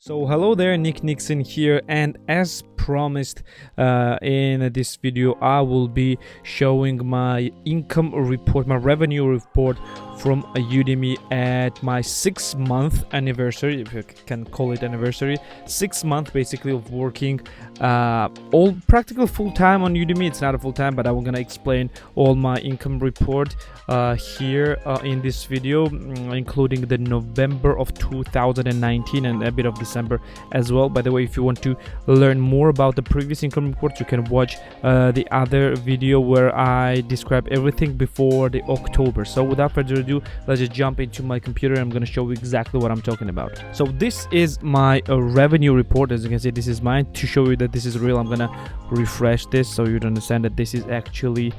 So hello there, Nick Nyxson here, and as promised in this video I will be showing my income report, my revenue report from Udemy at my 6-month anniversary, if you can call it anniversary. 6 months basically of working all practical full-time on Udemy. It's not a full-time, but I'm gonna explain all my income report here in this video, including the November of 2019 and a bit of December as well. By the way, if you want to learn more about the previous income report, you can watch the other video where I describe everything before the October. So without further ado, let's just jump into my computer. I'm going to show you exactly what I'm talking about. So this is my revenue report. As you can see, this is mine. To show you that this is real, I'm going to refresh this so you'd understand that this is actually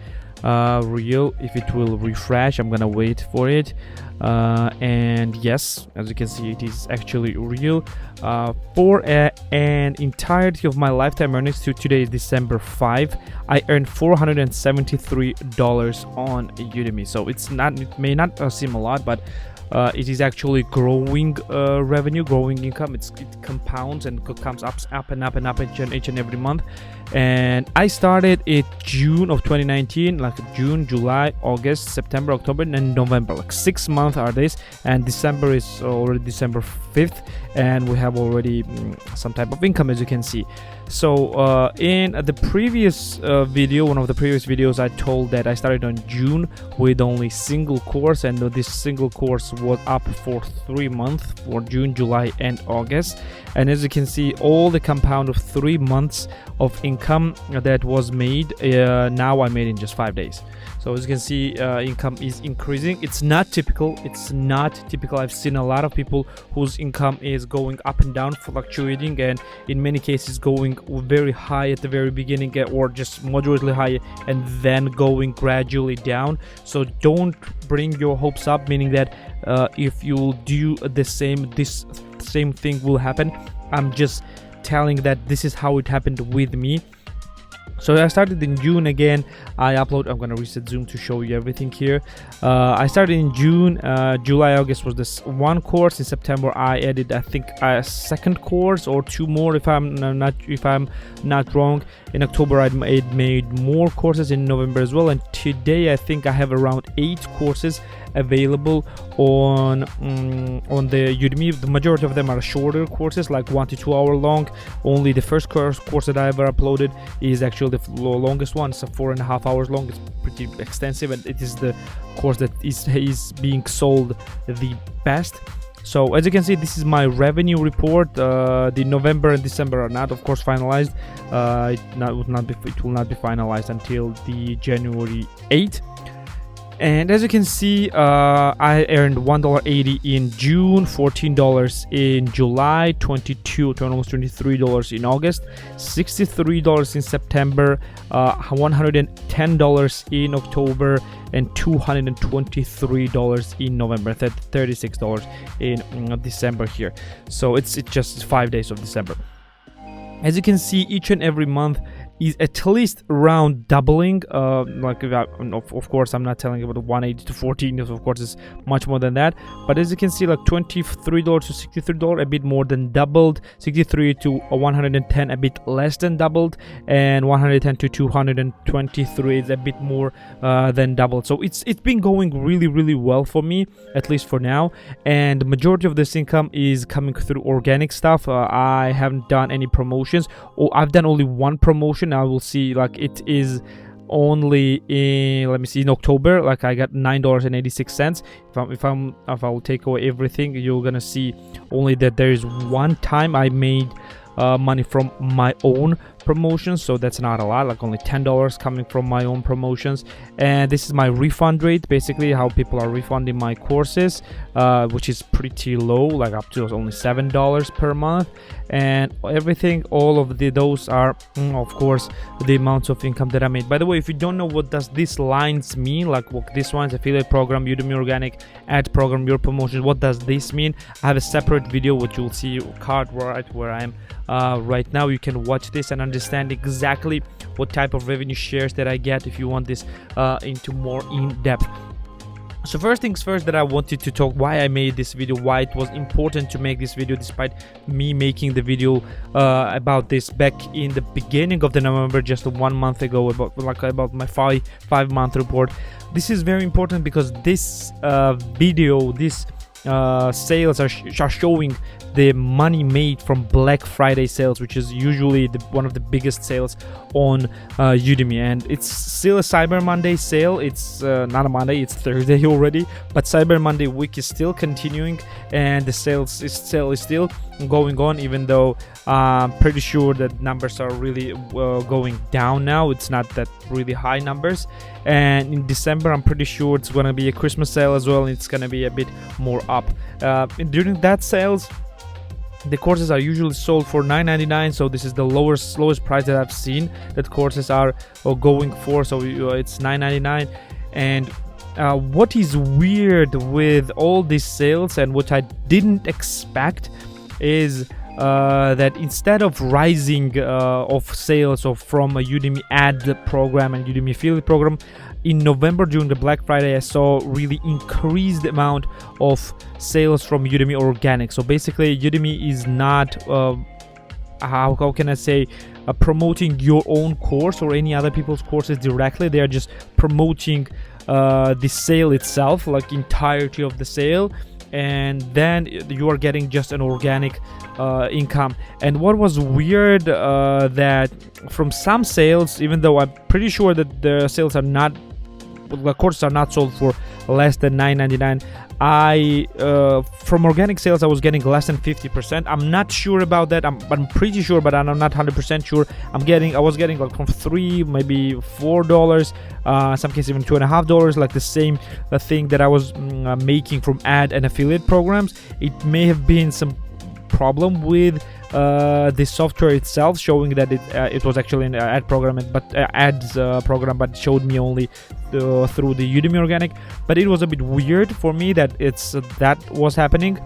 real. If it will refresh, I'm gonna wait for it, and yes, as you can see, it is actually real. For an entirety of my lifetime earnings to today is December 5, I earned $473 on Udemy. So it may not seem a lot, but it is actually growing revenue, growing income. It compounds and comes up and up and up each and every month. And I started in June of 2019, like June, July, August, September, October, and November. Like 6 months are this, and December is already December 5th, and we have already some type of income, as you can see. So in the previous video, one of the previous videos, I told that I started on June with only single course, and this single course was up for 3 months, for June, July, and August. And as you can see, all the compound of 3 months of income that was made, now I made in just 5 days. So as you can see, income is increasing. It's not typical. I've seen a lot of people whose income is going up and down, fluctuating, and in many cases going very high at the very beginning, or just moderately high and then going gradually down. So don't bring your hopes up, meaning that if you do the same, this same thing will happen. I'm just telling that this is how it happened with me. So I started in June. Again, I'm gonna reset Zoom to show you everything here. I started in June. July, August was this one course. In September, I added, I think, a second course or 2 more, if I'm not wrong. In October, I made more courses. In November as well. And today, I think I have around 8 courses available on the Udemy. The majority of them are shorter courses, like 1 to 2 hour long. Only the first course that I ever uploaded is actually the longest one. It's 4.5 hours long. It's pretty extensive, and it is the course that is being sold the best. So as you can see, this is my revenue report. The November and December are not, of course, finalized. It will not be finalized until the January 8th. And as you can see, I earned $1.80 in June, $14 in July, almost $23 in August, $63 in September, $110 in October, and $223 in November, $36 in December here. So it's just 5 days of December. As you can see, each and every month is at least around doubling. Of course, I'm not telling you about 180 to 14. Of course, it's much more than that. But as you can see, like $23 to $63, a bit more than doubled. 63 to 110, a bit less than doubled, and 110 to 223 is a bit more than doubled. So it's been going really, really well for me, at least for now. And the majority of this income is coming through organic stuff. I haven't done any promotions. I've done only one promotion. I will see, like, it is only in, let me see, in October, like I got $9.86. If I will take away everything, you're gonna see only that there is one time I made money from my own promotions, so that's not a lot, like only $10 coming from my own promotions. And this is my refund rate, basically how people are refunding my courses, which is pretty low, like up to only $7 per month. And everything, all of those are of course the amounts of income that I made. By the way, if you don't know what does these lines mean, like what this one's affiliate program, Udemy organic, ad program, your promotions, what does this mean? I have a separate video which you'll see card right where I am right now. You can watch this and understand exactly what type of revenue shares that I get if you want this into more in depth. So first things first, that I wanted to talk why I made this video, why it was important to make this video despite me making the video about this back in the beginning of the November, just 1 month ago, about my five month report. This is very important because this video, this sales are showing the money made from Black Friday sales, which is usually one of the biggest sales on Udemy. And it's still a Cyber Monday sale. It's not a Monday, it's Thursday already, but Cyber Monday week is still continuing, and the sales is still going on, even though I'm pretty sure that numbers are really going down now. It's not that really high numbers. And in December, I'm pretty sure it's gonna be a Christmas sale as well, and it's gonna be a bit more up. During that sales, the courses are usually sold for $9.99, so this is the lowest price that I've seen that courses are going for. So it's $9.99. And what is weird with all these sales, and what I didn't expect, is that instead of rising of sales from a Udemy ad program and Udemy affiliate program, in November during the Black Friday, I saw really increased amount of sales from Udemy organic. So basically, Udemy is not how can I say, promoting your own course or any other people's courses directly. They are just promoting the sale itself, like entirety of the sale, and then you are getting just an organic income. And what was weird, that from some sales, even though I'm pretty sure that the sales are not, the courses are not sold for less than $9.99, from organic sales I was getting less than 50%. I'm not sure about that. I'm pretty sure, but I'm not 100% sure. I was getting like from $3, maybe $4, some cases even $2.50, like the same thing that I was making from ad and affiliate programs. It may have been some problem with the software itself, showing that it was actually an ad program, but ads program, but showed me only through the Udemy organic. But it was a bit weird for me that that was happening.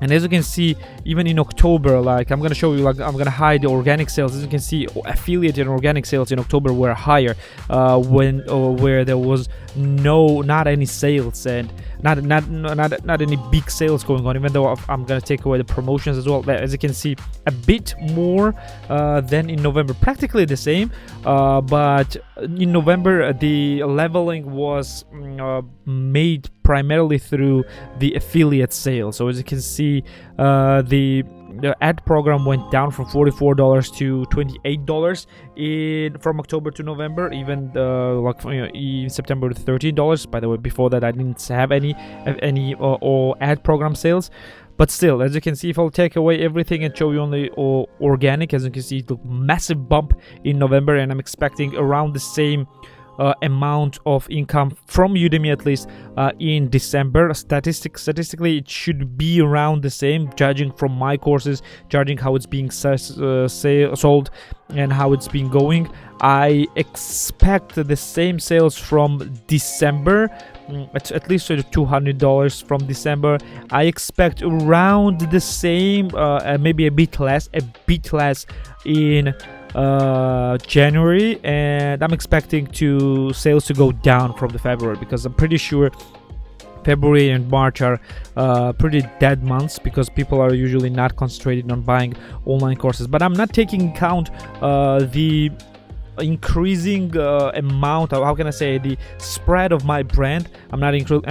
And as you can see, even in October, like I'm gonna show you, like I'm gonna hide the organic sales. As you can see, affiliate and organic sales in October were higher where there was not any sales and not any big sales going on. Even though I'm gonna take away the promotions as well. As you can see, a bit more than in November, practically the same. But in November, the leveling was made primarily through the affiliate sales. So as you can see, the ad program went down from $44 to $28 from October to November. Even in September to $13. By the way, before that I didn't have any ad program sales. But still, as you can see, if I'll take away everything and show you only organic, as you can see, the massive bump in November, and I'm expecting around the same amount of income from Udemy, at least in December. Statistically, it should be around the same, judging from my courses, judging how it's being sold and how it's been going. I expect the same sales from December, at least $200 from December. I expect around the same, maybe a bit less in January, and I'm expecting sales to go down from the February, because I'm pretty sure February and March are pretty dead months, because people are usually not concentrated on buying online courses. But I'm not taking account the increasing amount of, how can I say, the spread of my brand. I'm not including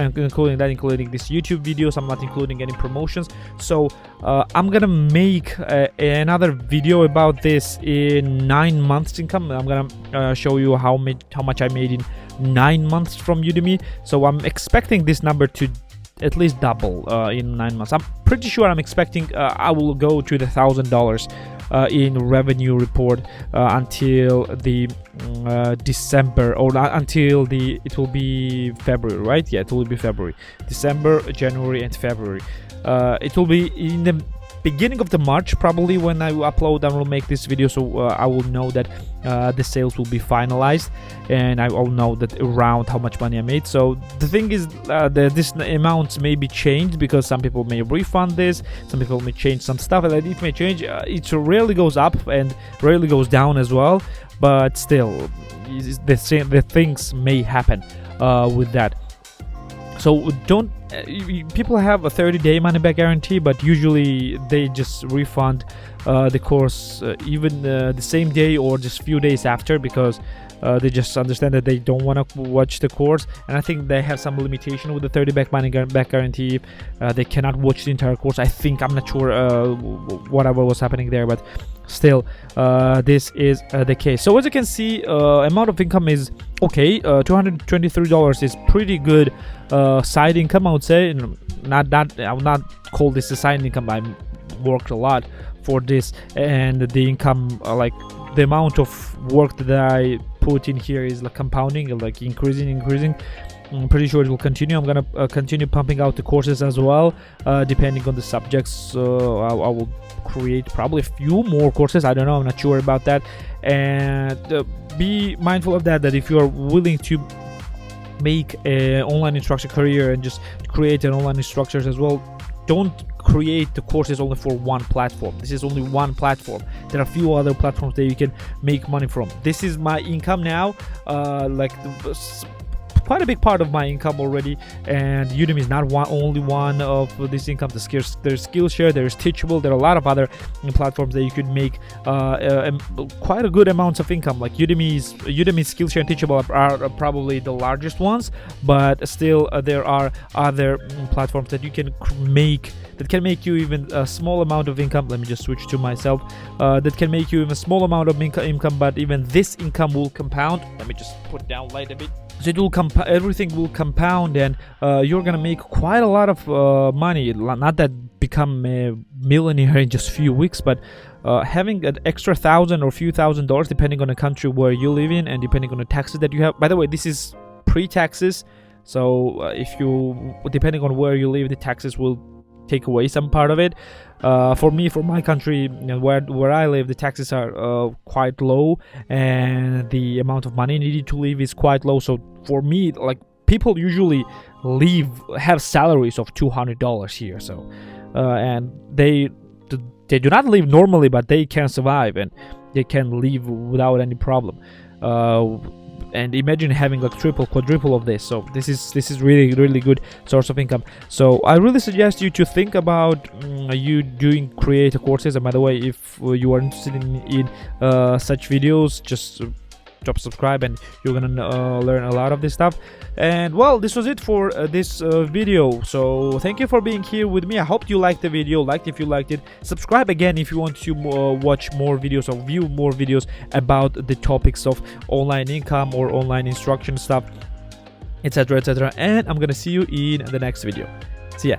this YouTube videos. I'm not including any promotions. So I'm gonna make another video about this in 9 months income. I'm gonna show you how much I made in 9 months from Udemy. So I'm expecting this number to at least double in 9 months. I'm pretty sure I'm expecting I will go to the $1,000 in revenue report until the December, or until it will be February, right? Yeah, it will be February, December, January, and February. It will be in the beginning of the March probably when I upload and will make this video. So I will know that the sales will be finalized, and I will know that around how much money I made. So the thing is that this amounts may be changed, because some people may refund this, some people may change some stuff, and it may change. It rarely goes up and rarely goes down as well, but still the things may happen with that. So don't people have a 30-day money back guarantee, but usually they just refund the course even the same day or just few days after, because they just understand that they don't want to watch the course. And I think they have some limitation with the 30-day money back guarantee. They cannot watch the entire course, I think. I'm not sure whatever was happening there, but still this is the case. So as you can see, amount of income is okay. $223 is pretty good side income, I would say. Not that I would not call this a side income. I worked a lot for this, and the income like the amount of work that I put in here is like compounding, like increasing. I'm pretty sure it will continue. I'm gonna continue pumping out the courses as well, depending on the subjects. I will create probably a few more courses. I don't know, I'm not sure about that. And be mindful of that if you are willing to make an online instructor career and just create an online instructors as well, don't create the courses only for one platform. This is only one platform. There are a few other platforms that you can make money from. This is my income now, quite a big part of my income already, and Udemy is not only one of this income. There's Skillshare, there's Teachable, there are a lot of other platforms that you could make quite a good amounts of income. Like Udemy, Skillshare, and Teachable are probably the largest ones, but still there are other platforms that you can make that can make you even a small amount of income. Let me just switch to myself. That can make you even a small amount of income, but even this income will compound. Let me just put down light a bit. So it will everything will compound, and you're gonna make quite a lot of money. Not that become a millionaire in just a few weeks, but having an extra $1,000 or few $1,000s, depending on the country where you live in and depending on the taxes that you have. By the way, this is pre-taxes, so if you depending on where you live, the taxes will take away some part of it. For me, for my country, where I live, the taxes are quite low, and the amount of money needed to live is quite low. So for me, like, people usually have salaries of $200 here. So and they do not live normally, but they can survive and they can live without any problem. And imagine having like triple, quadruple of this. So this is really, really good source of income. So I really suggest you to think about you doing creator courses. And by the way, if you are interested in such videos, just drop subscribe and you're gonna learn a lot of this stuff. And well, this was it for this video. So thank you for being here with me. I hope you liked the video. If you liked it, subscribe again if you want to watch more videos or view more videos about the topics of online income or online instruction stuff, etc. And I'm gonna see you in the next video. See ya.